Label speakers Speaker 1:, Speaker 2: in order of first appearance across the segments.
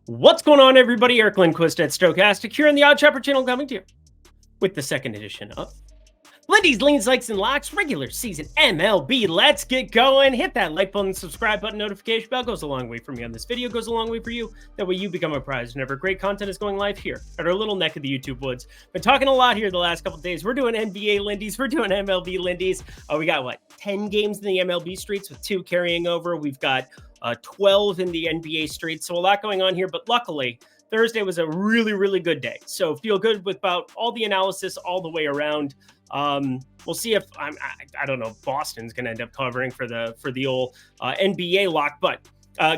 Speaker 1: What's going on, everybody? Eric Lindquist at Stokastic here on the Odd Chopper channel, coming to you with the second edition of Lindy's Leans, Likes, and Locks regular season MLB. Let's get going. Hit that like button, subscribe button, notification bell. Goes a long way for me on this video. Goes a long way for you. That way you become a prize whenever great content is going live here at our little neck of the YouTube woods. Been talking a lot here the last couple of days. We're doing NBA Lindy's. We're doing MLB Lindy's. We got, 10 games in the MLB streets with 2 carrying over. We've got 12 in the NBA streets. So a lot going on here. But luckily, Thursday was a really, really good day. So feel good with about all the analysis all the way around. We'll see if I don't know, Boston's going to end up covering for the old NBA lock, but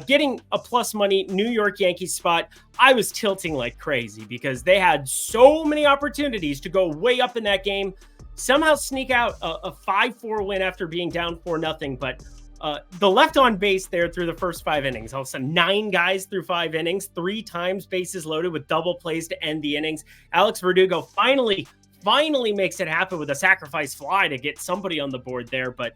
Speaker 1: getting a plus money New York Yankees spot, I was tilting like crazy because they had so many opportunities to go way up in that game, somehow sneak out a 5-4 win after being down 4-0. But the left on base there through the first 5 innings, all of a sudden 9 guys through 5 innings, 3 times bases loaded with double plays to end the innings. Alex Verdugo finally makes it happen with a sacrifice fly to get somebody on the board there. But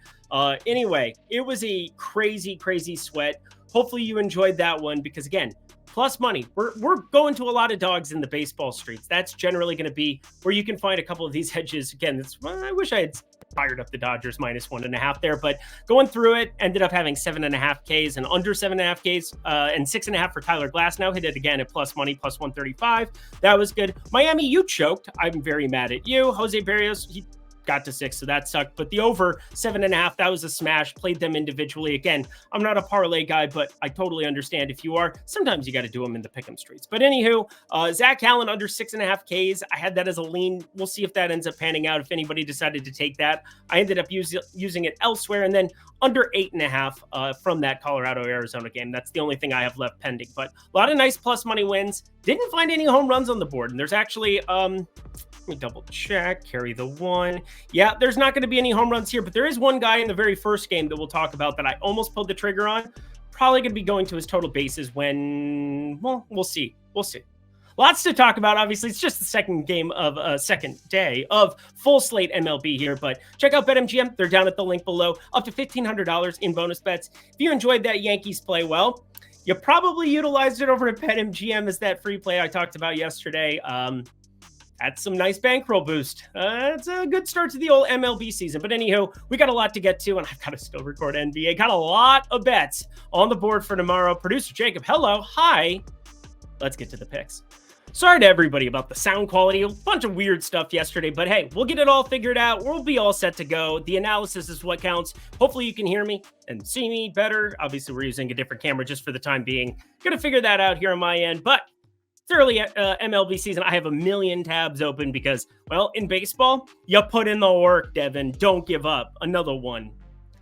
Speaker 1: anyway, it was a crazy, crazy sweat. Hopefully you enjoyed that one because, again, plus money. We're going to a lot of dogs in the baseball streets. That's generally going to be where you can find a couple of these hedges. Again, I wish I had fired up the Dodgers -1.5 there, but going through it, ended up having 7.5 Ks and under 7.5 Ks and 6.5 for Tyler Glass. Now hit it again at plus money, plus 135. That was good. Miami, you choked. I'm very mad at you. Jose Barrios, he got to 6, so that sucked. But the over 7.5, that was a smash. Played them individually. Again, I'm not a parlay guy, but I totally understand if you are. Sometimes you got to do them in the pick'em streets. But anywho, Zach Allen under 6.5 Ks. I had that as a lean. We'll see if that ends up panning out, if anybody decided to take that. I ended up using it elsewhere. And then under 8.5 from that Colorado-Arizona game. That's the only thing I have left pending. But a lot of nice plus money wins. Didn't find any home runs on the board. And there's actually... let me double check. Carry the 1. Yeah, there's not going to be any home runs here, but there is one guy in the very first game that we'll talk about that I almost pulled the trigger on. Probably going to be going to his total bases when, well, we'll see. We'll see. Lots to talk about. Obviously, it's just the second game of second day of full slate MLB here, but check out BetMGM. They're down at the link below. Up to $1,500 in bonus bets. If you enjoyed that Yankees play, well, you probably utilized it over at BetMGM as that free play I talked about yesterday. That's some nice bankroll boost. It's a good start to the old MLB season. But anywho, we got a lot to get to, and I've got to still record NBA. Got a lot of bets on the board for tomorrow. Producer Jacob, hello. Hi. Let's get to the picks. Sorry to everybody about the sound quality. A bunch of weird stuff yesterday, but hey, we'll get it all figured out. We'll be all set to go. The analysis is what counts. Hopefully you can hear me and see me better. Obviously, we're using a different camera just for the time being. Gonna figure that out here on my end, but it's early MLB season. I have a million tabs open because, well, in baseball, you put in the work, Devin. Don't give up. Another one.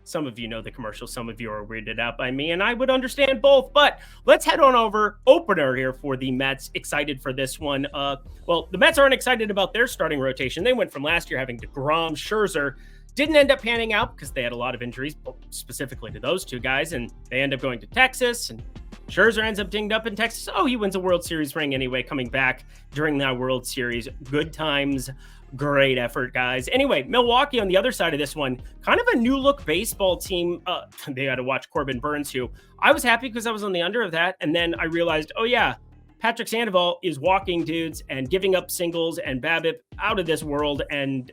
Speaker 1: Some of you know the commercial. Some of you are weirded out by me, and I would understand both. But let's head on over. Opener here for the Mets. Excited for this one. Well, the Mets aren't excited about their starting rotation. They went from last year having DeGrom, Scherzer. Didn't end up panning out because they had a lot of injuries, specifically to those 2 guys, and they end up going to Texas, and Scherzer ends up dinged up in Texas. Oh, he wins a World Series ring anyway, coming back during that World Series. Good times, great effort, guys. Anyway, Milwaukee on the other side of this one, kind of a new look baseball team. They had to watch Corbin Burns, who I was happy because I was on the under of that, and then I realized, oh yeah, Patrick Sandoval is walking dudes and giving up singles, and BABIP out of this world, and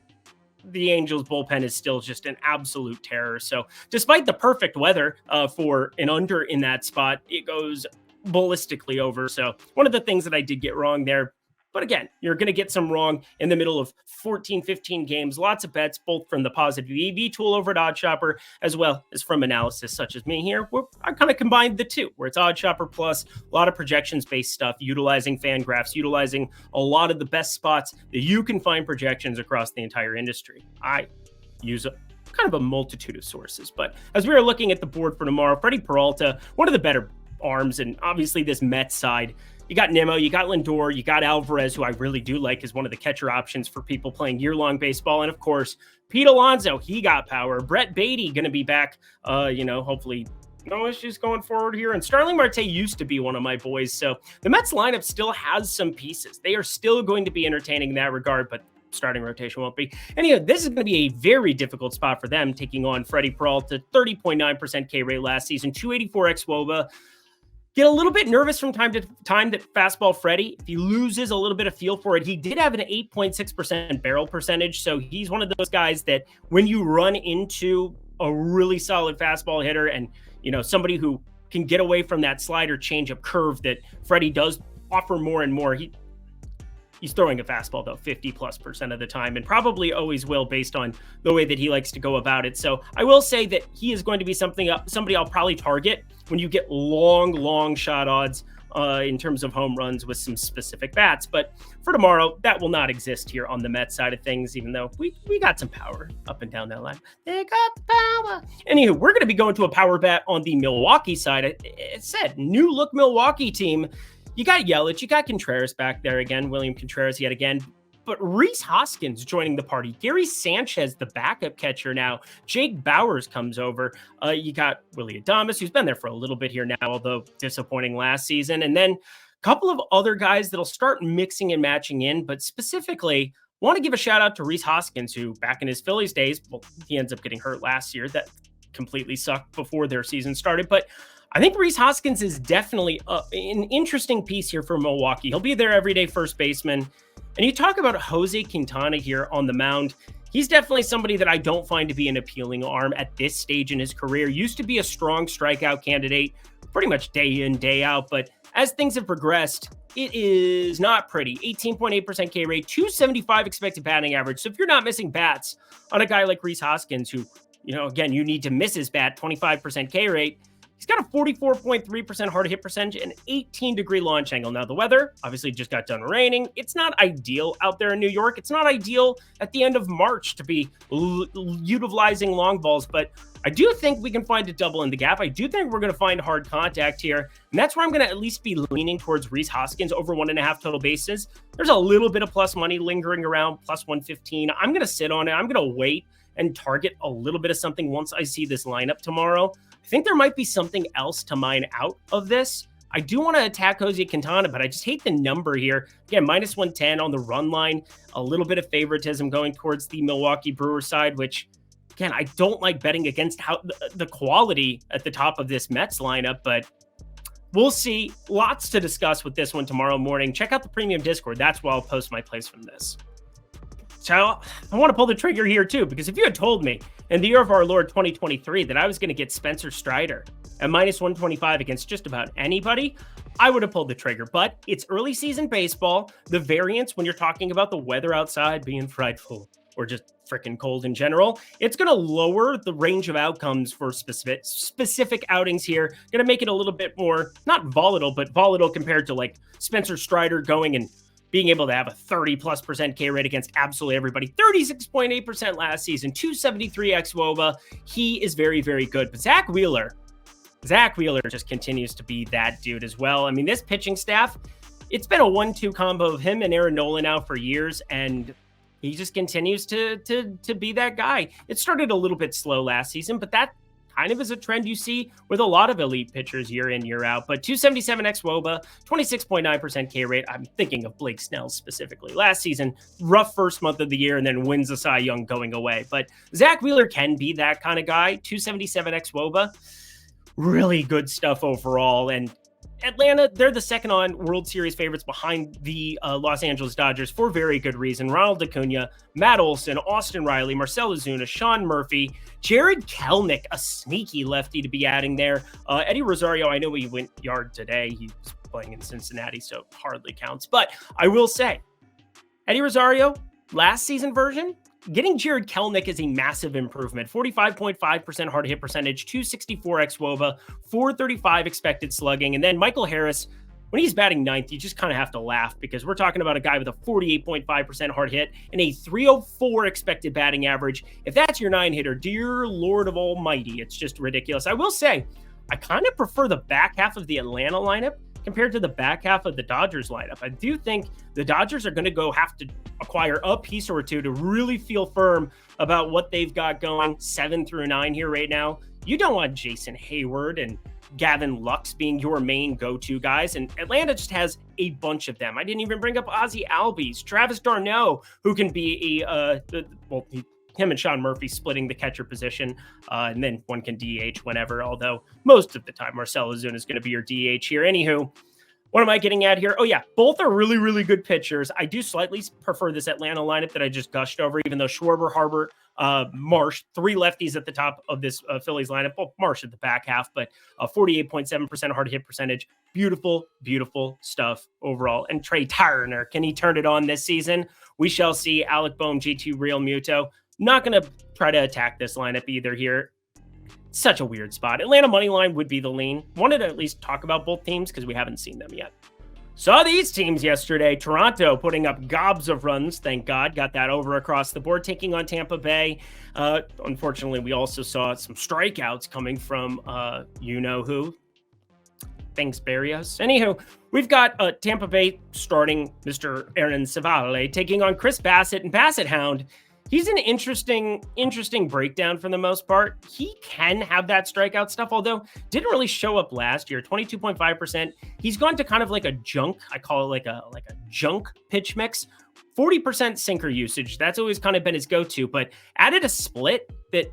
Speaker 1: the Angels bullpen is still just an absolute terror. So despite the perfect weather for an under in that spot, it goes ballistically over. So one of the things that I did get wrong there. But again, you're going to get some wrong in the middle of 14, 15 games. Lots of bets, both from the positive EV tool over at Odd Shopper, as well as from analysis such as me here. I kind of combined the two, where it's Odd Shopper plus a lot of projections-based stuff, utilizing fan graphs, utilizing a lot of the best spots that you can find projections across the entire industry. I use kind of a multitude of sources. But as we are looking at the board for tomorrow, Freddie Peralta, one of the better arms, and obviously this Mets side, you got Nimmo, you got Lindor, you got Alvarez, who I really do like as one of the catcher options for people playing year-long baseball. And of course, Pete Alonso, he got power. Brett Beatty going to be back, hopefully no issues going forward here. And Starling Marte used to be one of my boys. So the Mets lineup still has some pieces. They are still going to be entertaining in that regard, but starting rotation won't be. Anyway, this is going to be a very difficult spot for them, taking on Freddie Peralta, 30.9% K rate last season, 284 xWOBA. Get a little bit nervous from time to time that fastball Freddie, if he loses a little bit of feel for it, he did have an 8.6% barrel percentage. So he's one of those guys that when you run into a really solid fastball hitter and, somebody who can get away from that slider changeup curve that Freddie does offer more and more, he's throwing a fastball, though, 50+% of the time, and probably always will based on the way that he likes to go about it. So I will say that he is going to be somebody I'll probably target when you get long shot odds in terms of home runs with some specific bats. But for tomorrow, that will not exist here on the Mets side of things, even though we got some power up and down that line. They got the power. Anywho, we're going to be going to a power bet on the Milwaukee side. It said new look Milwaukee team. You got Yelich, you got Contreras back there again, William Contreras yet again, but Rhys Hoskins joining the party. Gary Sanchez, the backup catcher now. Jake Bauers comes over. You got Willy Adames, who's been there for a little bit here now, although disappointing last season. And then a couple of other guys that'll start mixing and matching in, but specifically want to give a shout out to Rhys Hoskins, who back in his Phillies days, well, he ends up getting hurt last year. That completely sucked before their season started, but I think Rhys Hoskins is definitely an interesting piece here for Milwaukee. He'll be their everyday first baseman. And you talk about Jose Quintana here on the mound. He's definitely somebody that I don't find to be an appealing arm at this stage in his career. Used to be a strong strikeout candidate, pretty much day in, day out. But as things have progressed, it is not pretty. 18.8% K rate, 275 expected batting average. So if you're not missing bats on a guy like Rhys Hoskins, who, again, you need to miss his bat, 25% K rate, he's got a 44.3% hard hit percentage and 18-degree launch angle. Now, the weather obviously just got done raining. It's not ideal out there in New York. It's not ideal at the end of March to be utilizing long balls, but I do think we can find a double in the gap. I do think we're going to find hard contact here, and that's where I'm going to at least be leaning towards Rhys Hoskins over 1.5 total bases. There's a little bit of plus money lingering around, plus 115. I'm going to sit on it. I'm going to wait and target a little bit of something once I see this lineup tomorrow. I think there might be something else to mine out of this. I do want to attack Jose Quintana, but I just hate the number here. Again, minus 110 on the run line. A little bit of favoritism going towards the Milwaukee Brewers side, which, again, I don't like betting against how the quality at the top of this Mets lineup, but we'll see. Lots to discuss with this one tomorrow morning. Check out the premium Discord. That's where I'll post my plays from this. So I want to pull the trigger here too, because if you had told me in the year of our Lord 2023 that I was going to get Spencer Strider at minus 125 against just about anybody, I would have pulled the trigger. But it's early season baseball. The variance when you're talking about the weather outside being frightful or just freaking cold in general, it's going to lower the range of outcomes for specific outings here. Going to make it a little bit more, not volatile, but volatile compared to like Spencer Strider going and being able to have a 30+% K rate against absolutely everybody. 36.8% last season, 273 xWOBA. He is very, very good. But Zach Wheeler just continues to be that dude as well. I mean, this pitching staff, it's been a 1-2 combo of him and Aaron Nola now for years, and he just continues to be that guy. It started a little bit slow last season, but that kind of is a trend you see with a lot of elite pitchers year in, year out. But 277 xWOBA, 26.9% K rate. I'm thinking of Blake Snell specifically. Last season, rough first month of the year and then wins the Cy Young going away. But Zach Wheeler can be that kind of guy. 277 xWOBA. Really good stuff overall. And Atlanta, they're the second on World Series favorites behind the Los Angeles Dodgers for very good reason. Ronald Acuna, Matt Olson, Austin Riley, Marcell Ozuna, Sean Murphy, Jared Kelenic, a sneaky lefty to be adding there. Eddie Rosario, I know he went yard today. He's playing in Cincinnati, so hardly counts. But I will say, Eddie Rosario, last season version, getting Jared Kelenic is a massive improvement. 45.5% hard hit percentage, 264 xWOBA, 435 expected slugging. And then Michael Harris, when he's batting ninth, you just kind of have to laugh because we're talking about a guy with a 48.5% hard hit and a 304 expected batting average. If that's your 9-hitter, dear Lord of Almighty, it's just ridiculous. I will say, I kind of prefer the back half of the Atlanta lineup compared to the back half of the Dodgers lineup. I do think the Dodgers are going to have to acquire a piece or two to really feel firm about what they've got going 7 through 9 here right now. You don't want Jason Hayward and Gavin Lux being your main go-to guys, and Atlanta just has a bunch of them. I didn't even bring up Ozzie Albies, Travis d'Arnaud, who can be he him and Sean Murphy splitting the catcher position, and then one can DH whenever, although most of the time Marcell Ozuna is going to be your DH here. Anywho, what am I getting at here? Oh, yeah, both are really, really good pitchers. I do slightly prefer this Atlanta lineup that I just gushed over, even though Schwarber, Harbert, Marsh, 3 lefties at the top of this Phillies lineup. Well, Marsh at the back half, but 48.7% hard hit percentage. Beautiful, beautiful stuff overall. And Trey Turner, can he turn it on this season? We shall see. Alec Bohm, G2 Real Muto. Not going to try to attack this lineup either here. Such a weird spot. Atlanta money line would be the lean. Wanted to at least talk about both teams because we haven't seen them yet. Saw these teams yesterday. Toronto putting up gobs of runs. Thank God. Got that over across the board, taking on Tampa Bay. Unfortunately, we also saw some strikeouts coming from you-know-who. Thanks, Barrios. Anywho, we've got Tampa Bay starting Mr. Aaron Civale taking on Chris Bassett. And Bassett Hound, he's an interesting breakdown for the most part. He can have that strikeout stuff, although didn't really show up last year. 22.5%. He's gone to kind of like a junk. I call it like a junk pitch mix. 40% sinker usage. That's always kind of been his go-to, but added a split that,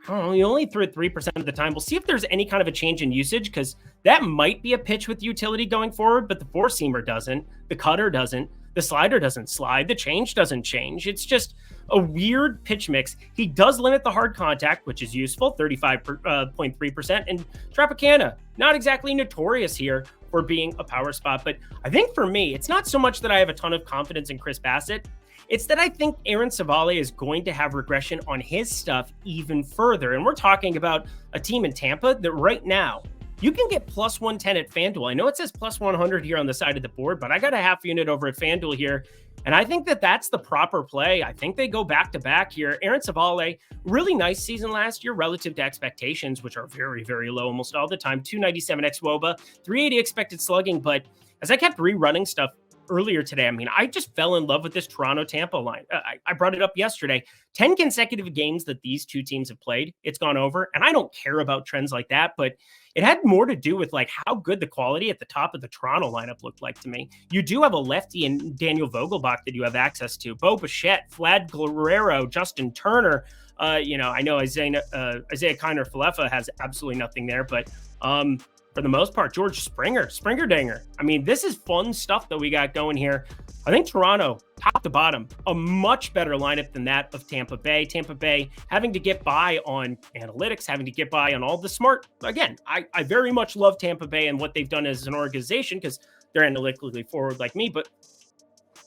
Speaker 1: I don't know, he only threw it 3% of the time. We'll see if there's any kind of a change in usage, because that might be a pitch with utility going forward, but the four-seamer doesn't. The cutter doesn't. The slider doesn't slide. The change doesn't change. It's just a weird pitch mix. He does limit the hard contact, which is useful, 35.3%. And Tropicana, not exactly notorious here for being a power spot. But I think for me, it's not so much that I have a ton of confidence in Chris Bassett. It's that I think Aaron Civale is going to have regression on his stuff even further. And we're talking about a team in Tampa that right now, you can get plus 110 at FanDuel. I know it says plus 100 here on the side of the board, but I got a half unit over at FanDuel here. And I think that that's the proper play. I think they go back to back here. Aaron Civale, really nice season last year relative to expectations, which are very, very low almost all the time. 297 xWOBA, 380 expected slugging. But as I kept rerunning stuff earlier today, I mean, I just fell in love with this Toronto-Tampa line. I brought it up yesterday. 10 consecutive games that these two teams have played, it's gone over. And I don't care about trends like that, but it had more to do with like how good the quality at the top of the Toronto lineup looked like to me. You do have a lefty in Daniel Vogelbach that you have access to. Bo Bichette, Vlad Guerrero, Justin Turner. I know Isaiah Kiner Falefa has absolutely nothing there, but for the most part, George Springer Dinger. I mean, this is fun stuff that we got going here. I think Toronto, top to bottom, a much better lineup than that of Tampa Bay. Tampa Bay having to get by on analytics, having to get by on all the smart. Again, I very much love Tampa Bay and what they've done as an organization because they're analytically forward like me, but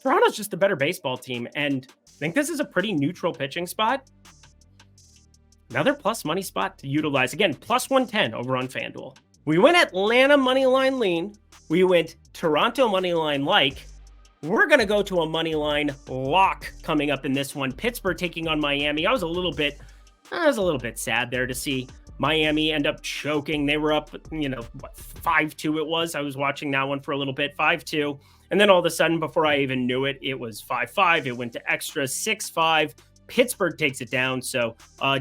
Speaker 1: Toronto's just a better baseball team. And I think this is a pretty neutral pitching spot. Another plus money spot to utilize. Again, plus 110 over on FanDuel. We went Atlanta money line lean. We went Toronto money line like. We're going to go to a money line lock coming up in this one. Pittsburgh taking on Miami. I was a little bit sad there to see Miami end up choking. They were up, 5-2 it was. I was watching that one for a little bit, 5-2. And then all of a sudden, before I even knew it, it was 5-5. It went to extra 6-5. Pittsburgh takes it down. So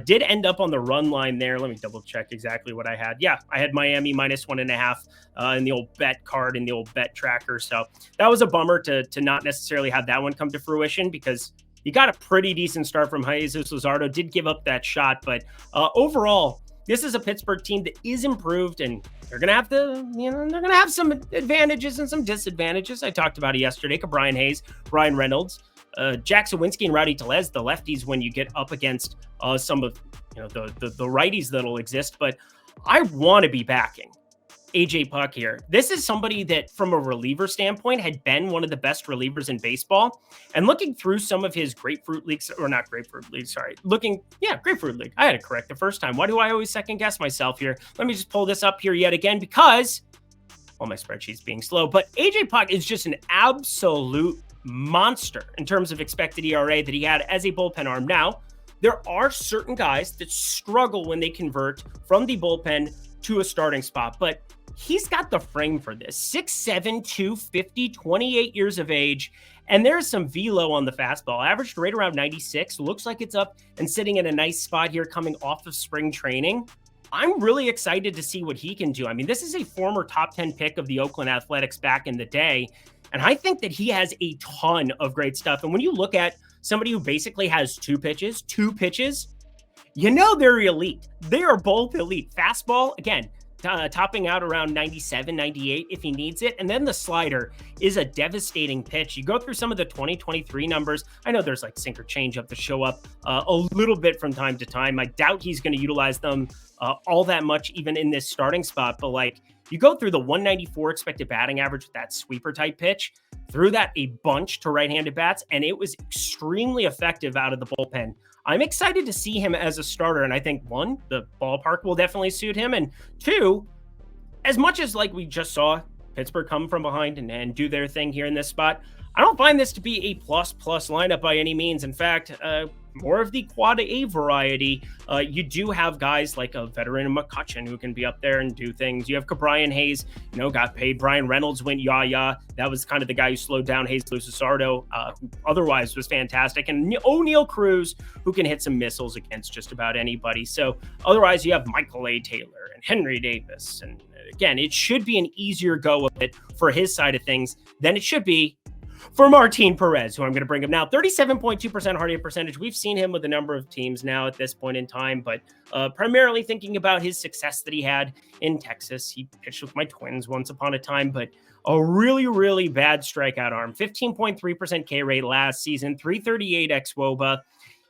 Speaker 1: did end up on the run line there. Let me double check exactly what I had. Yeah, I had Miami minus 1.5 in the old bet card in the old bet tracker. So that was a bummer to not necessarily have that one come to fruition because you got a pretty decent start from Jesus Luzardo. Did give up that shot, but overall, this is a Pittsburgh team that is improved, and they're going to have to, they're going to have some advantages and some disadvantages. I talked about it yesterday. Brian Hayes, Ryan Reynolds, Jack Sawinski, and Rowdy Tellez, the lefties, when you get up against some of the righties that'll exist. But I want to be backing AJ Puck here. This is somebody that, from a reliever standpoint, had been one of the best relievers in baseball. And looking through some of his grapefruit leagues, or not grapefruit league, sorry, grapefruit league. I had it correct the first time. Why do I always second guess myself here? Let me just pull this up here yet again because, well, my spreadsheet's being slow, but AJ Puck is just an absolute monster in terms of expected ERA that he had as a bullpen arm. Now, there are certain guys that struggle when they convert from the bullpen to a starting spot, but he's got the frame for this. 6'7", 250, 28 years of age, and there's some velo on the fastball. Averaged right around 96. Looks like it's up and sitting in a nice spot here coming off of spring training. I'm really excited to see what he can do. I mean, this is a former top 10 pick of the Oakland Athletics back in the day, and I think that he has a ton of great stuff. And when you look at somebody who basically has two pitches, you know they're elite. They are both elite. Fastball, again, topping out around 97, 98 if he needs it. And then the slider is a devastating pitch. You go through some of the 2023 numbers. I know there's like sinker changeup to show up a little bit from time to time. I doubt he's going to utilize them all that much, even in this starting spot. But like, you go through the 194 expected batting average with that sweeper type pitch, threw that a bunch to right-handed bats, and it was extremely effective out of the bullpen. I'm excited to see him as a starter, and I think, one, the ballpark will definitely suit him, and two, as much as like we just saw Pittsburgh come from behind and do their thing here in this spot, I don't find this to be a plus lineup by any means. In fact, more of the quad A variety. You do have guys like a veteran McCutcheon who can be up there and do things. You have Brian Hayes, got paid. Brian Reynolds went yah. That was kind of the guy who slowed down Jesus Luzardo, who otherwise was fantastic. And O'Neal Cruz, who can hit some missiles against just about anybody. So otherwise, you have Michael A. Taylor and Henry Davis. And again, it should be an easier go of it for his side of things than it should be for Martin Perez, who I'm going to bring up now. 37.2% hard hit percentage. We've seen him with a number of teams now at this point in time, but primarily thinking about his success that he had in Texas. He pitched with my Twins once upon a time, but a really, really bad strikeout arm. 15.3% K rate last season, 338 xWOBA.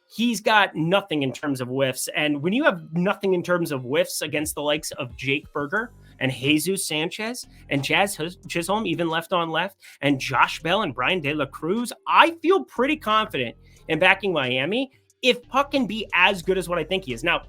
Speaker 1: He's got nothing in terms of whiffs. And when you have nothing in terms of whiffs against the likes of Jake Berger and Jesus Sanchez and Jazz Chisholm, even left on left, and Josh Bell and Brian De La Cruz, I feel pretty confident in backing Miami if Puck can be as good as what I think he is. Now,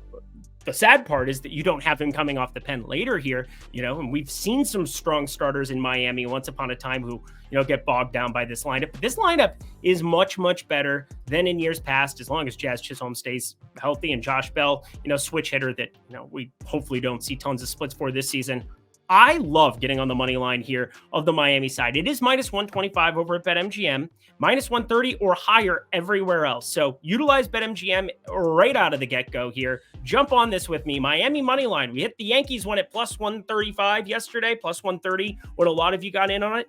Speaker 1: the sad part is that you don't have him coming off the pen later here, and we've seen some strong starters in Miami once upon a time who, get bogged down by this lineup. But this lineup is much, much better than in years past, as long as Jazz Chisholm stays healthy and Josh Bell, switch hitter that, we hopefully don't see tons of splits for this season. I love getting on the money line here of the Miami side. It is minus 125 over at BetMGM, minus 130 or higher everywhere else. So utilize BetMGM right out of the get-go here. Jump on this with me. Miami money line. We hit the Yankees one at plus 135 yesterday, plus 130, when a lot of you got in on it.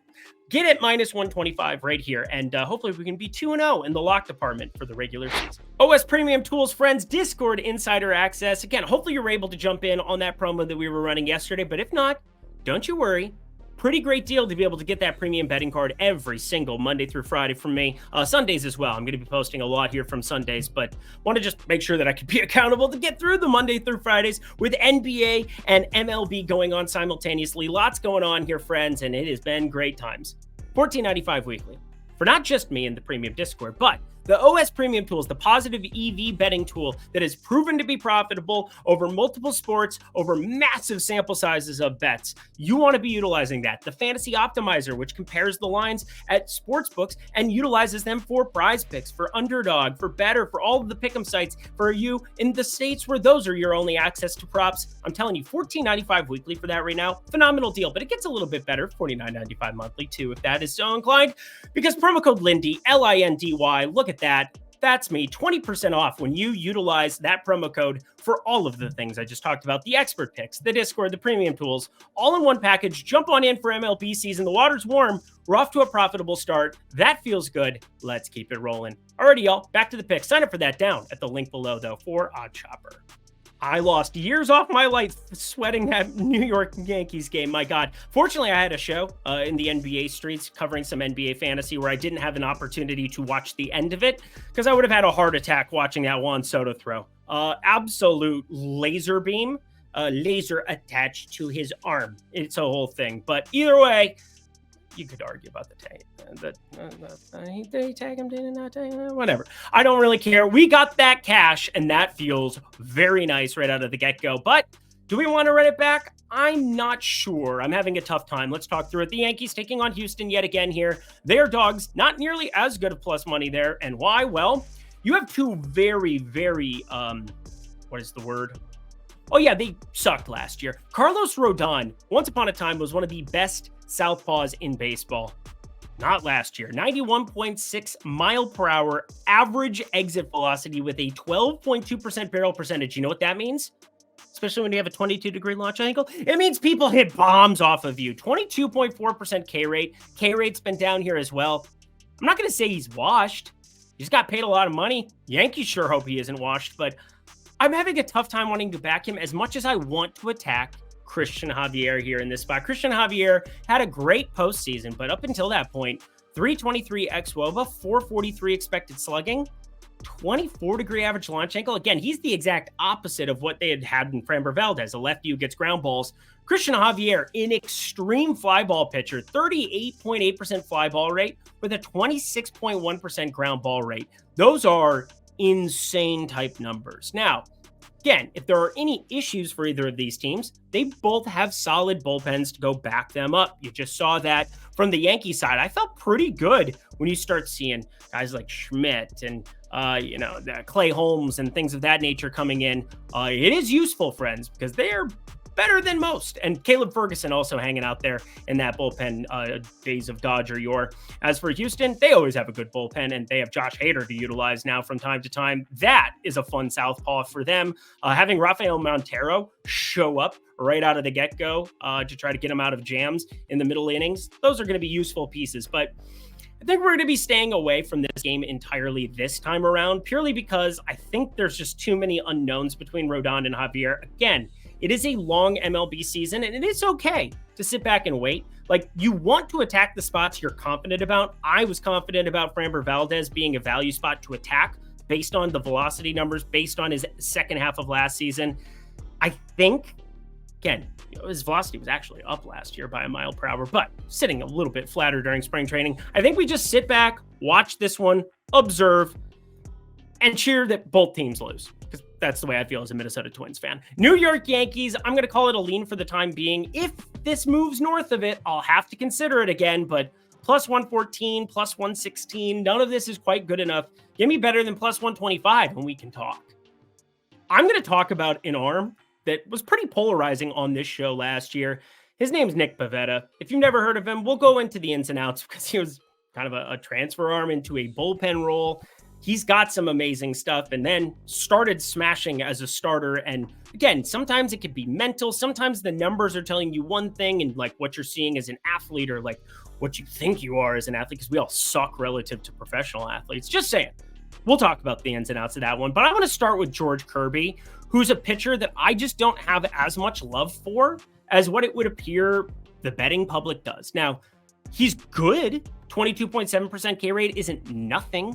Speaker 1: Get it minus 125 right here, and hopefully we can be 2-0 in the lock department for the regular season. OS Premium Tools, friends, Discord insider access. Again, hopefully you're able to jump in on that promo that we were running yesterday, but if not, don't you worry. Pretty great deal to be able to get that premium betting card every single Monday through Friday from me. Sundays as well. I'm going to be posting a lot here from Sundays, but want to just make sure that I can be accountable to get through the Monday through Fridays with NBA and MLB going on simultaneously. Lots going on here, friends, and it has been great times. $14.95 weekly for not just me in the premium Discord, but the OS Premium Tools, the positive EV betting tool that has proven to be profitable over multiple sports, over massive sample sizes of bets. You want to be utilizing that. The Fantasy Optimizer, which compares the lines at sportsbooks and utilizes them for prize picks, for underdog, for better, for all of the pick'em sites, for you in the states where those are your only access to props. I'm telling you, $14.95 weekly for that right now. Phenomenal deal, but it gets a little bit better, $49.95 monthly too, if that is so inclined, because promo code Lindy, Lindy, look at that. That's me. 20% off when you utilize that promo code for all of the things I just talked about. The expert picks, the Discord, the premium tools, all in one package. Jump on in for MLB season. The water's warm. We're off to a profitable start. That feels good. Let's keep it rolling. Alrighty, y'all. Back to the picks. Sign up for that down at the link below, though, for Odd Chopper. I lost years off my life sweating that New York Yankees game. My God. Fortunately, I had a show in the NBA streets covering some NBA fantasy where I didn't have an opportunity to watch the end of it because I would have had a heart attack watching that Juan Soto throw. Absolute laser beam, laser attached to his arm. It's a whole thing. But either way, you could argue about the tag. Did he tag him? Did he not tag him? Whatever. I don't really care. We got that cash, and that feels very nice right out of the get-go. But do we want to run it back? I'm not sure. I'm having a tough time. Let's talk through it. The Yankees taking on Houston yet again here. Their dogs, not nearly as good of plus money there. And why? Well, you have two very, very, what is the word? Oh, yeah, they sucked last year. Carlos Rodon, once upon a time, was one of the best southpaws in baseball. Not last year. 91.6 mile per hour average exit velocity with a 12.2% barrel percentage. You know what that means? Especially when you have a 22-degree launch angle. It means people hit bombs off of you. 22.4% K rate. K rate's been down here as well. I'm not going to say he's washed, He's got paid a lot of money. Yankees sure hope he isn't washed, but I'm having a tough time wanting to back him as much as I want to attack Christian Javier here in this spot. Christian Javier had a great postseason, but up until that point, 323 xWOBA, 443 expected slugging, 24-degree average launch angle. Again, he's the exact opposite of what they had in Framber Valdez, a lefty who gets ground balls. Christian Javier, an extreme fly ball pitcher, 38.8% fly ball rate with a 26.1% ground ball rate. Those are insane type numbers. Now, again, if there are any issues for either of these teams, they both have solid bullpens to go back them up. You just saw that from the Yankee side. I felt pretty good when you start seeing guys like Schmidt and Clay Holmes and things of that nature coming in. It is useful, friends, because they are better than most. And Caleb Ferguson also hanging out there in that bullpen days of Dodger yore. As for Houston, they always have a good bullpen, and they have Josh Hader to utilize now from time to time. That is a fun southpaw for them. Having Rafael Montero show up right out of the get-go to try to get him out of jams in the middle innings, those are going to be useful pieces. But I think we're going to be staying away from this game entirely this time around, purely because I think there's just too many unknowns between Rodon and Javier. Again, it is a long MLB season, and it is okay to sit back and wait. Like, you want to attack the spots you're confident about. I was confident about Framber Valdez being a value spot to attack based on the velocity numbers, based on his second half of last season. I think, again, his velocity was actually up last year by a mile per hour, but sitting a little bit flatter during spring training. I think we just sit back, watch this one, observe, and cheer that both teams lose, because that's the way I feel as a Minnesota Twins fan. New York Yankees, I'm going to call it a lean for the time being. If this moves north of it, I'll have to consider it again, but plus 114, plus 116, none of this is quite good enough. Give me better than plus 125 and we can talk. I'm going to talk about an arm that was pretty polarizing on this show last year. His name's Nick Pivetta. If you've never heard of him, we'll go into the ins and outs because he was kind of a transfer arm into a bullpen role. He's got some amazing stuff and then started smashing as a starter. And again, sometimes it could be mental. Sometimes the numbers are telling you one thing and like what you're seeing as an athlete or like what you think you are as an athlete, because we all suck relative to professional athletes. Just saying. We'll talk about the ins and outs of that one. But I want to start with George Kirby, who's a pitcher that I just don't have as much love for as what it would appear the betting public does. Now, he's good. 22.7% K rate isn't nothing.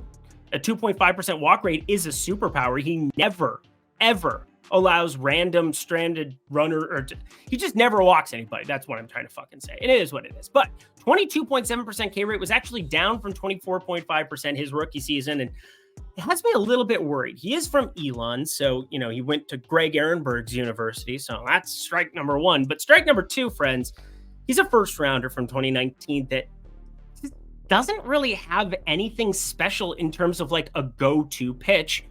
Speaker 1: A 2.5% walk rate is a superpower. He never, ever allows random stranded runner, he just never walks anybody. That's what I'm trying to fucking say. And it is what it is. But 22.7% K rate was actually down from 24.5% his rookie season. And it has me a little bit worried. He is from Elon, so, he went to Greg Ehrenberg's university. So that's strike number one. But strike number two, friends, he's a first rounder from 2019 that doesn't really have anything special in terms of like a go-to pitch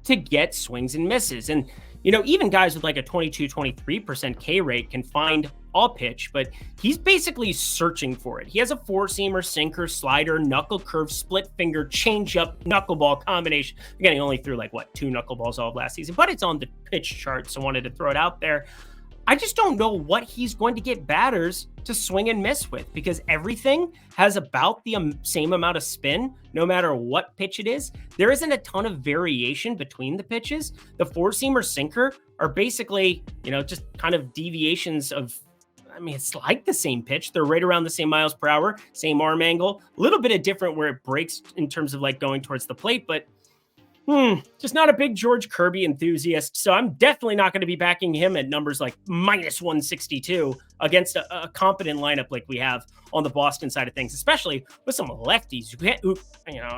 Speaker 1: to get swings and misses. And, even guys with like a 23% K rate can find a pitch, but he's basically searching for it. He has a four-seamer, sinker, slider, knuckle curve, split finger, changeup, knuckleball combination. Again, he only threw like, 2 knuckleballs all of last season, but it's on the pitch chart, so I wanted to throw it out there. I just don't know what he's going to get batters to swing and miss with, because everything has about the same amount of spin, no matter what pitch it is. There isn't a ton of variation between the pitches. The four-seamer sinker are basically, just kind of deviations of, it's like the same pitch. They're right around the same miles per hour, same arm angle, a little bit of different where it breaks in terms of like going towards the plate, but just not a big George Kirby enthusiast. So I'm definitely not going to be backing him at numbers like minus 162 against a competent lineup like we have on the Boston side of things, especially with some lefties who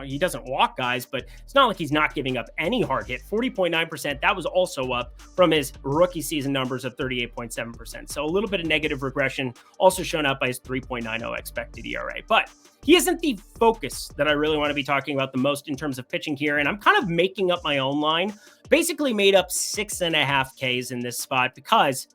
Speaker 1: he doesn't walk guys, but it's not like he's not giving up any hard hit. 40.9%. That was also up from his rookie season numbers of 38.7%. So a little bit of negative regression, also shown up by his 3.90 expected ERA. But he isn't the focus that I really want to be talking about the most in terms of pitching here. And I'm kind of making up my own line, basically made up 6.5 Ks in this spot because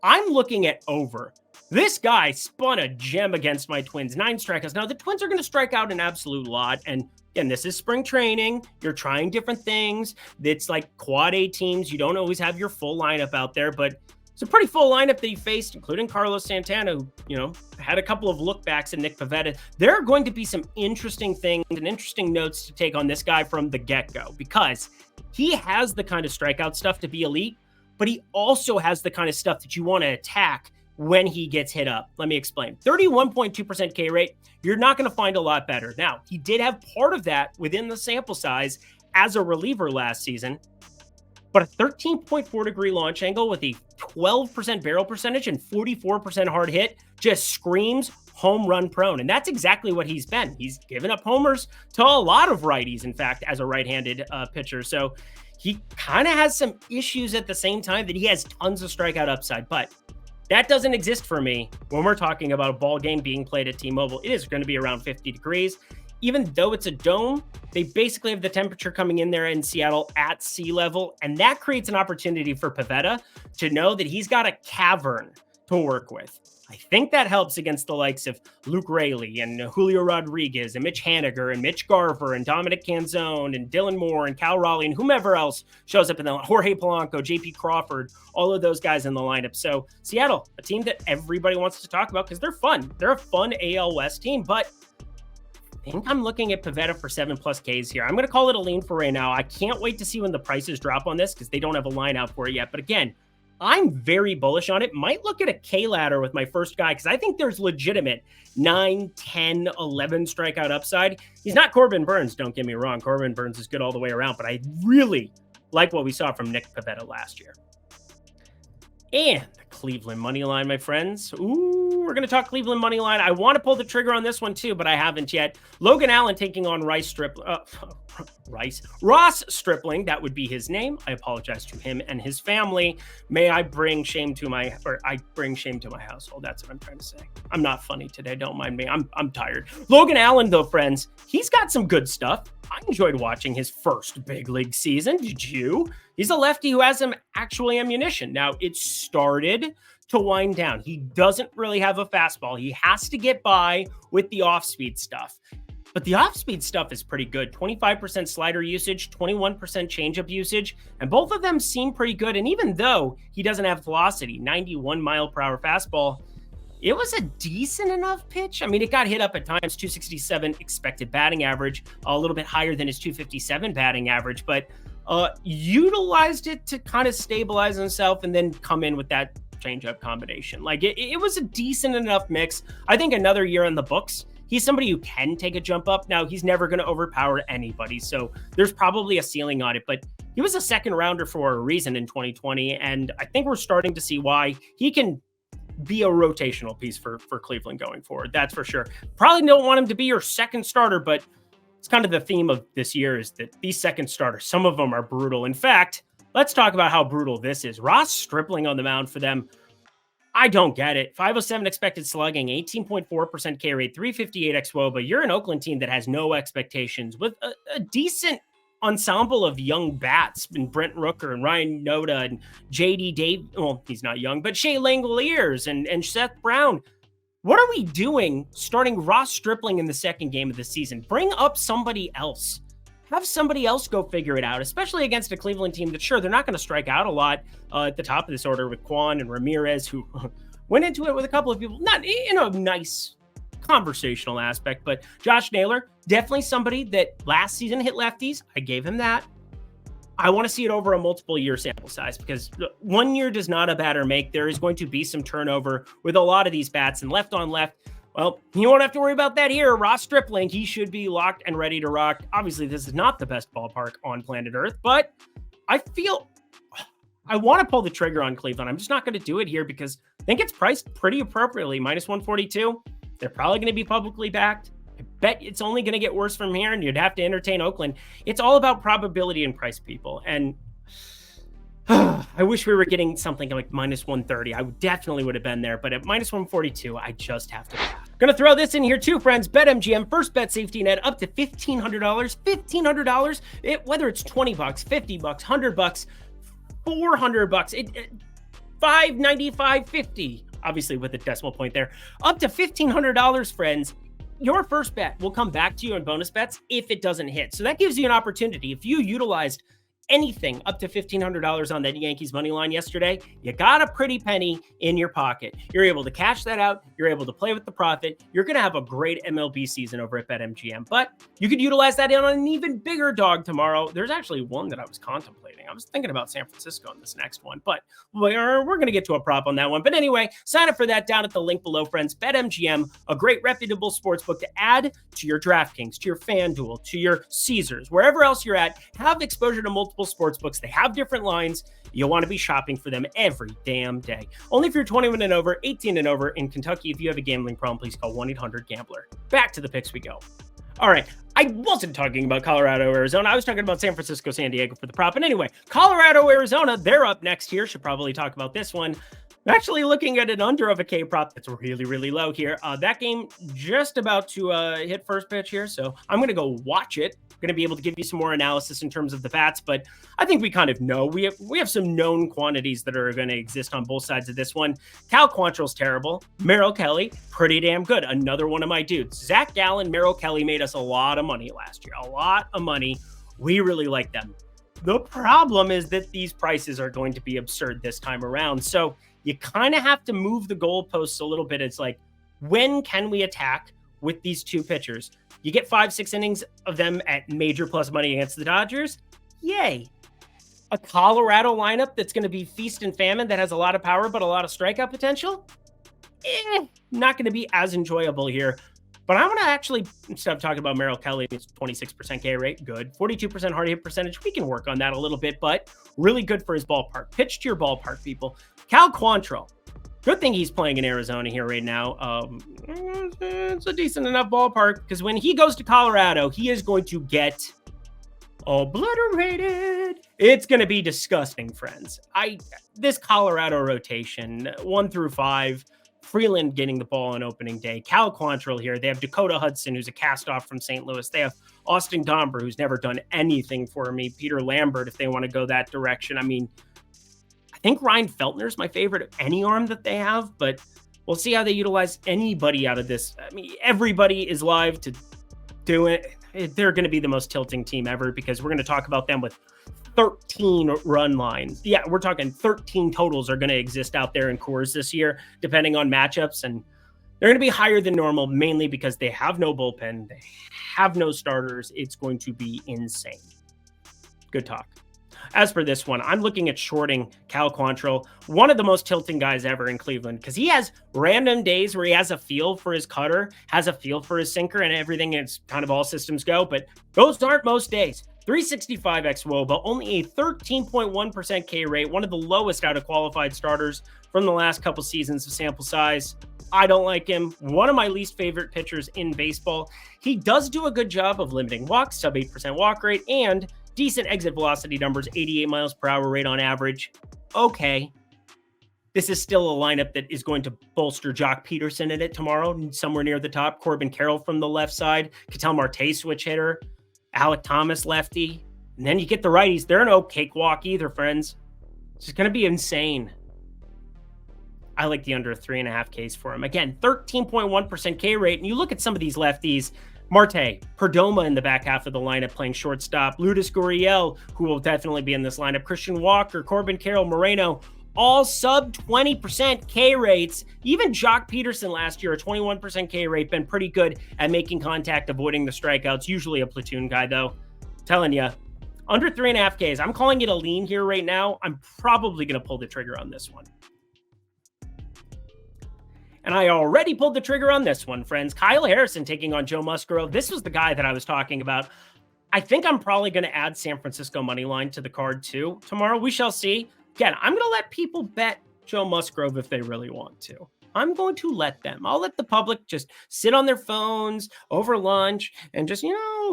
Speaker 1: I'm looking at over. This guy spun a gem against my Twins, 9 strikeouts. Now, the Twins are going to strike out an absolute lot. And again, this is spring training. You're trying different things. It's like quad A teams. You don't always have your full lineup out there, but It's a pretty full lineup that he faced, including Carlos Santana, who, had a couple of lookbacks at Nick Pivetta. There are going to be some interesting things and interesting notes to take on this guy from the get-go, because he has the kind of strikeout stuff to be elite, but he also has the kind of stuff that you want to attack when he gets hit up. Let me explain. 31.2% K rate, you're not going to find a lot better. Now, he did have part of that within the sample size as a reliever last season, but a 13.4 degree launch angle with a 12% barrel percentage and 44% hard hit just screams home run prone. And that's exactly what he's been. He's given up homers to a lot of righties, in fact, as a right-handed pitcher. So he kind of has some issues at the same time that he has tons of strikeout upside. But that doesn't exist for me when we're talking about a ball game being played at T-Mobile. It is going to be around 50 degrees. Even though it's a dome, they basically have the temperature coming in there in Seattle at sea level, and that creates an opportunity for Pivetta to know that he's got a cavern to work with. I think that helps against the likes of Luke Raley and Julio Rodriguez and Mitch Haniger and Mitch Garver and Dominic Canzone and Dylan Moore and Cal Raleigh and whomever else shows up in the Jorge Polanco, JP Crawford, all of those guys in the lineup. So Seattle, a team that everybody wants to talk about because they're fun. They're a fun AL West team, but I think I'm looking at Pivetta for 7+ Ks here. I'm going to call it a lean for right now. I can't wait to see when the prices drop on this because they don't have a line out for it yet. But again, I'm very bullish on it. Might look at a K ladder with my first guy because I think there's legitimate 9, 10, 11 strikeout upside. He's not Corbin Burns, don't get me wrong. Corbin Burns is good all the way around, but I really like what we saw from Nick Pivetta last year. And the Cleveland money line, my friends. Ooh, we're going to talk Cleveland money line. I want to pull the trigger on this one too, but I haven't yet. Logan Allen taking on Ross Stripling. That would be his name. I apologize to him and his family. May I bring shame to my household. That's what I'm trying to say. I'm not funny today. Don't mind me. I'm tired. Logan Allen, though, friends, he's got some good stuff. I enjoyed watching his first big league season. Did you? He's a lefty who has some actual ammunition. Now, it started to wind down. He doesn't really have a fastball. He has to get by with the off-speed stuff. But the off-speed stuff is pretty good. 25% slider usage, 21% changeup usage, and both of them seem pretty good. And even though he doesn't have velocity, 91 mile per hour fastball, it was a decent enough pitch. I mean, it got hit up at times, 267 expected batting average, a little bit higher than his 257 batting average, but utilized it to kind of stabilize himself and then come in with that changeup combination. Like it was a decent enough mix. I think another year in the books. He's somebody who can take a jump up. Now, he's never going to overpower anybody, so there's probably a ceiling on it, but he was a second rounder for a reason in 2020, and I think we're starting to see why he can be a rotational piece for Cleveland going forward. That's for sure. Probably don't want him to be your second starter, but it's kind of the theme of this year is that these second starters, some of them are brutal. In fact, let's talk about how brutal this is. Ross Stripling on the mound for them. I don't get it. 507 expected slugging, 18.4% K rate, 358 xWOBA. You're an Oakland team that has no expectations with a decent ensemble of young bats and Brent Rooker and Ryan Noda and JD Dave. Well, he's not young, but Shea Langoliers and Seth Brown. What are we doing starting Ross Stripling in the second game of the season? Bring up somebody else. Have somebody else go figure it out, especially against a Cleveland team that, sure, they're not going to strike out a lot at the top of this order with Kwan and Ramirez, who went into it with a couple of people, not in a nice conversational aspect, but Josh Naylor, definitely somebody that last season hit lefties. I gave him that. I want to see it over a multiple year sample size because 1 year does not a batter make. There is going to be some turnover with a lot of these bats, and left on left, well, you won't have to worry about that here. Ross Stripling, he should be locked and ready to rock. Obviously, this is not the best ballpark on planet Earth, but I feel I want to pull the trigger on Cleveland. I'm just not going to do it here because I think it's priced pretty appropriately. -142. They're probably going to be publicly backed. I bet it's only going to get worse from here, and you'd have to entertain Oakland. It's all about probability and price, people. And I wish we were getting something like -130. I definitely would have been there, but at -142, I just have to. Going to throw this in here too, friends. BetMGM, first bet safety net up to $1,500. $1,500, whether it's $20, $50, $100, $400, $595, $50. Obviously with a decimal point there, up to $1,500, friends. Your first bet will come back to you in bonus bets if it doesn't hit. So that gives you an opportunity. If you utilized anything up to $1,500 on that Yankees money line yesterday, you got a pretty penny in your pocket. You're able to cash that out. You're able to play with the profit. You're going to have a great MLB season over at BetMGM, but you could utilize that on an even bigger dog tomorrow. There's actually one that I was contemplating. I was thinking about San Francisco in this next one, but we're going to get to a prop on that one. But anyway, sign up for that down at the link below, friends. BetMGM, a great reputable sportsbook to add to your DraftKings, to your FanDuel, to your Caesars, wherever else you're at. Have exposure to multiple sportsbooks. They have different lines. You'll want to be shopping for them every damn day. Only if you're 21 and over, 18 and over in Kentucky. If you have a gambling problem, please call 1-800-GAMBLER. Back to the picks we go. All right, I wasn't talking about Colorado, Arizona. I was talking about San Francisco, San Diego for the prop. And anyway, Colorado, Arizona, they're up next here. Should probably talk about this one. I'm actually looking at an under of a K prop that's really, really low here. That game just about to hit first pitch here, so I'm going to go watch it. Going to be able to give you some more analysis in terms of the bats, but I think we kind of know. We have some known quantities that are going to exist on both sides of this one. Cal Quantrill's terrible. Merrill Kelly, pretty damn good. Another one of my dudes. Zach Gallen, Merrill Kelly made us a lot of money last year. A lot of money. We really like them. The problem is that these prices are going to be absurd this time around. So you kind of have to move the goalposts a little bit. It's like, when can we attack with these two pitchers? You get 5-6 innings of them at major plus money against the Dodgers. Yay. A Colorado lineup that's going to be feast and famine, that has a lot of power, but a lot of strikeout potential. Not going to be as enjoyable here. But I want to actually stop talking about Merrill Kelly. It's 26% K rate. Good. 42% hard hit percentage. We can work on that a little bit, but really good for his ballpark. Pitch to your ballpark, people. Cal Quantrill. Good thing he's playing in Arizona here right now. It's a decent enough ballpark, because when he goes to Colorado, he is going to get obliterated. It's going to be disgusting, friends. This Colorado rotation, 1 through 5, Freeland getting the ball on opening day. Cal Quantrill here. They have Dakota Hudson, who's a cast-off from St. Louis. They have Austin Domber, who's never done anything for me. Peter Lambert, if they want to go that direction. I mean, I think Ryan Feltner's my favorite of any arm that they have, but we'll see how they utilize anybody out of this. I mean, everybody is live to do it. They're going to be the most tilting team ever, because we're going to talk about them with 13 run lines. Yeah, we're talking 13 totals are going to exist out there in Coors this year, depending on matchups. And they're going to be higher than normal, mainly because they have no bullpen. They have no starters. It's going to be insane. Good talk. As for this one, I'm looking at shorting Cal Quantrill, one of the most tilting guys ever in Cleveland, because he has random days where he has a feel for his cutter, has a feel for his sinker, and everything. It's kind of all systems go, but those aren't most days. 365 xWOBA, only a 13.1% K rate, one of the lowest out of qualified starters from the last couple seasons of sample size. I don't like him. One of my least favorite pitchers in baseball. He does do a good job of limiting walks, sub 8% walk rate, and decent exit velocity numbers, 88 miles per hour rate on average. Okay. This is still a lineup that is going to bolster Jock Peterson in it tomorrow, somewhere near the top. Corbin Carroll from the left side. Ketel Marte switch hitter. Alec Thomas lefty. And then you get the righties. They're no cakewalk either, friends. It's just going to be insane. I like the under 3.5 Ks for him. Again, 13.1% K rate. And you look at some of these lefties. Marte, Perdomo in the back half of the lineup playing shortstop. Lourdes Gurriel, who will definitely be in this lineup. Christian Walker, Corbin Carroll, Moreno, all sub 20% K rates. Even Jock Peterson last year, a 21% K rate, been pretty good at making contact, avoiding the strikeouts. Usually a platoon guy, though. Telling you, under 3.5 Ks. I'm calling it a lean here right now. I'm probably going to pull the trigger on this one. And I already pulled the trigger on this one, friends. Kyle Harrison taking on Joe Musgrove. This was the guy that I was talking about. I think I'm probably going to add San Francisco money line to the card too tomorrow. We shall see. Again, I'm going to let people bet Joe Musgrove if they really want to. I'm going to let them. I'll let the public just sit on their phones over lunch and just,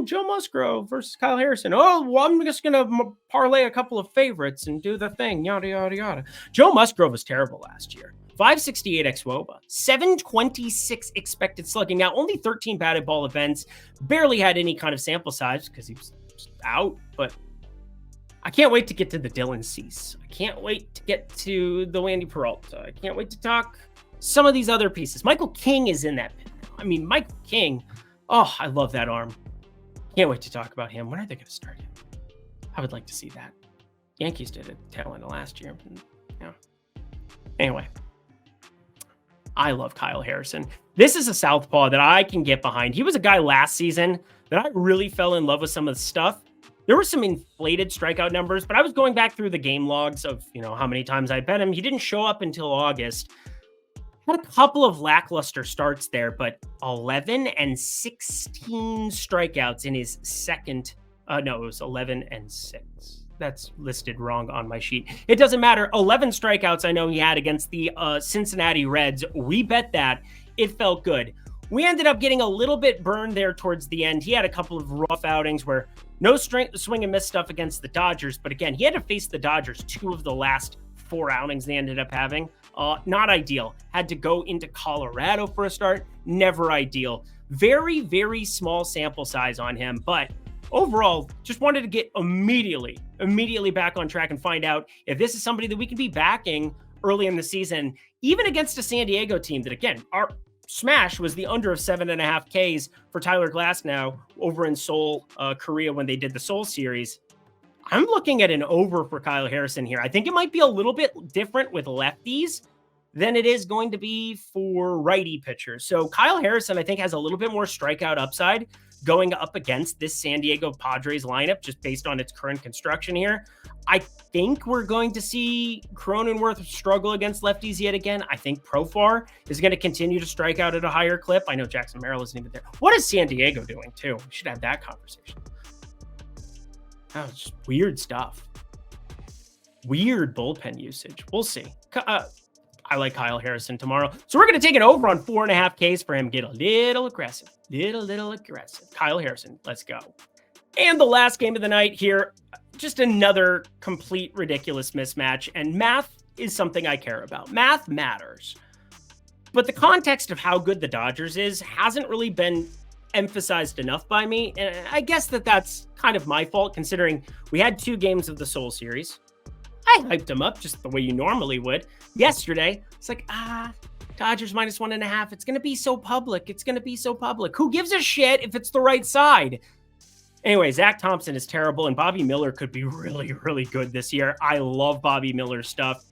Speaker 1: Joe Musgrove versus Kyle Harrison. Oh, well, I'm just going to parlay a couple of favorites and do the thing, yada, yada, yada. Joe Musgrove was terrible last year. 568 xWOBA, 726 expected slugging. Now, only 13 batted ball events, barely had any kind of sample size because he was out, but I can't wait to get to the Dylan Cease. I can't wait to get to the Wandy Peralta. I can't wait to talk some of these other pieces. Michael King is in that pit now. I mean, Michael King, oh, I love that arm. Can't wait to talk about him. When are they going to start him? I would like to see that. Yankees did it tail end of last year. Yeah. Anyway, I love Kyle Harrison. This is a southpaw that I can get behind. He was a guy last season that I really fell in love with some of the stuff. There were some inflated strikeout numbers, but I was going back through the game logs of, how many times I bet him. He didn't show up until August. Had a couple of lackluster starts there, but 11 and 16 strikeouts in his second. It was 11 and 6. That's listed wrong on my sheet. It doesn't matter. 11 strikeouts I know he had against the Cincinnati Reds. We bet that. It felt good. We ended up getting a little bit burned there towards the end. He had a couple of rough outings where no swing and miss stuff against the Dodgers. But again, he had to face the Dodgers 2 of the last 4 outings they ended up having. Not ideal. Had to go into Colorado for a start. Never ideal. Very, very small sample size on him. But overall, just wanted to get immediately back on track and find out if this is somebody that we can be backing early in the season, even against a San Diego team that, again, our smash was the under of 7.5 Ks for Tyler Glasnow over in Seoul, Korea when they did the Seoul series. I'm looking at an over for Kyle Harrison here. I think it might be a little bit different with lefties than it is going to be for righty pitchers. So Kyle Harrison, I think, has a little bit more strikeout upside going up against this San Diego Padres lineup, just based on its current construction here. I think we're going to see Cronenworth struggle against lefties yet again. I think Profar is going to continue to strike out at a higher clip. I know Jackson Merrill isn't even there. What is San Diego doing too? We should have that conversation. Oh, it's just weird stuff. Weird bullpen usage. We'll see. I like Kyle Harrison tomorrow. So we're going to take it over on 4.5 Ks for him. Get a little aggressive. Little aggressive. Kyle Harrison, let's go. And the last game of the night here, just another complete ridiculous mismatch. And math is something I care about. Math matters. But the context of how good the Dodgers is hasn't really been emphasized enough by me. And I guess that's kind of my fault, considering we had 2 games of the Seoul series. I hyped them up just the way you normally would. Yesterday, it's like, Dodgers -1.5. It's going to be so public. It's going to be so public. Who gives a shit if it's the right side? Anyway, Zach Thompson is terrible, and Bobby Miller could be really, really good this year. I love Bobby Miller's stuff.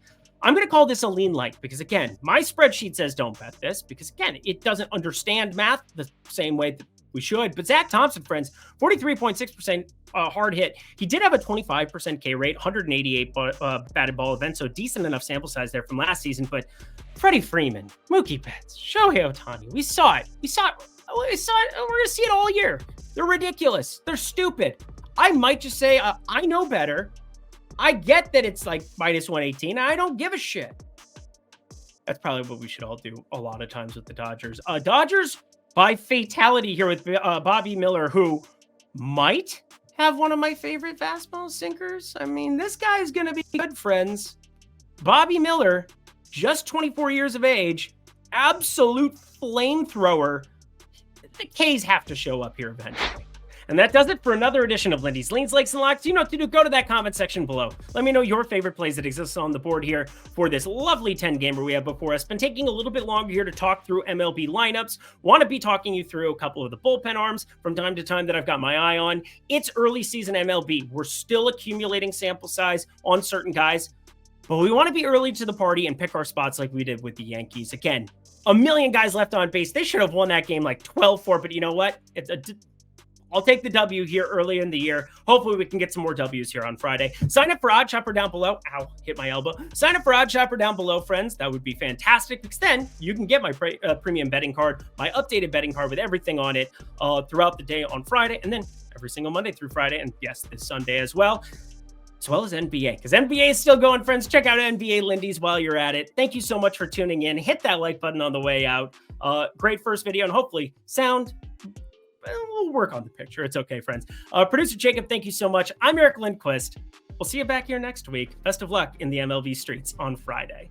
Speaker 1: I'm going to call this a lean light because, again, my spreadsheet says don't bet this because, again, it doesn't understand math the same way that we should. But Zach Thompson, friends, 43.6% hard hit. He did have a 25% K rate, 188 batted ball event, so decent enough sample size there from last season. But Freddie Freeman, Mookie Betts, Shohei Ohtani, we saw it. We're going to see it all year. They're ridiculous. They're stupid. I might just say, I know better. I get that it's like -118. I don't give a shit. That's probably what we should all do a lot of times with the Dodgers. Dodgers by fatality here with Bobby Miller, who might have one of my favorite fastball sinkers. I mean, this guy is going to be good, friends. Bobby Miller, just 24 years of age, absolute flamethrower. The K's have to show up here eventually. And that does it for another edition of Lindy's Leans, Likes, and Locks. You know what to do. Go to that comment section below. Let me know your favorite plays that exist on the board here for this lovely 10-gamer we have before us. Been taking a little bit longer here to talk through MLB lineups. Want to be talking you through a couple of the bullpen arms from time to time that I've got my eye on. It's early season MLB. We're still accumulating sample size on certain guys, but we want to be early to the party and pick our spots like we did with the Yankees. Again, a million guys left on base. They should have won that game like 12-4, but you know what? I'll take the W here early in the year. Hopefully we can get some more W's here on Friday. Sign up for Odd Shopper down below. Ow, hit my elbow. Sign up for Odd Shopper down below, friends. That would be fantastic because then you can get my premium betting card, my updated betting card with everything on it throughout the day on Friday, and then every single Monday through Friday, and yes, this Sunday as well as NBA, because NBA is still going, friends. Check out NBA Lindy's while you're at it. Thank you so much for tuning in. Hit that like button on the way out. Great first video, and hopefully sound. We'll work on the picture. It's okay, friends. Producer Jacob, thank you so much. I'm Eric Lindquist. We'll see you back here next week. Best of luck in the MLB streets on Friday.